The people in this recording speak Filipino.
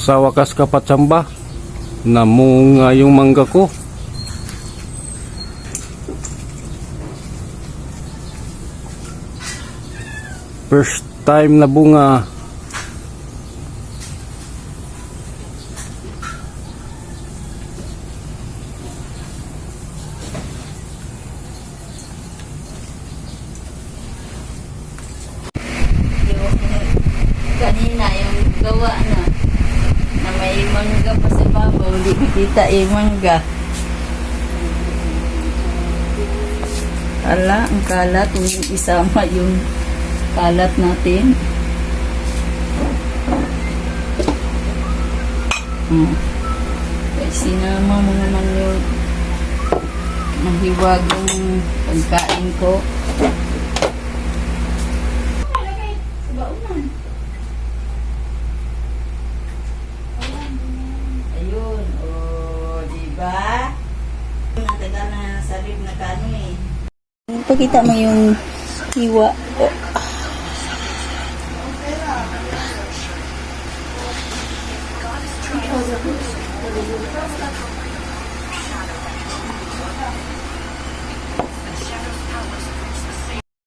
Sa wakas kapatsamba, namunga yung mangga ko. First time na bunga. Kanina yung gawa na may mangga pa sa babaw, hindi makita yung mangga. Ala, ang kalat, yung isama yung kalat natin. Kaya sinama mo naman yung mahiwag yung pagkain ko. Ayun, o, diba? Natagal na sa rib na kano eh. Pakita mo yung hiwa. Oh.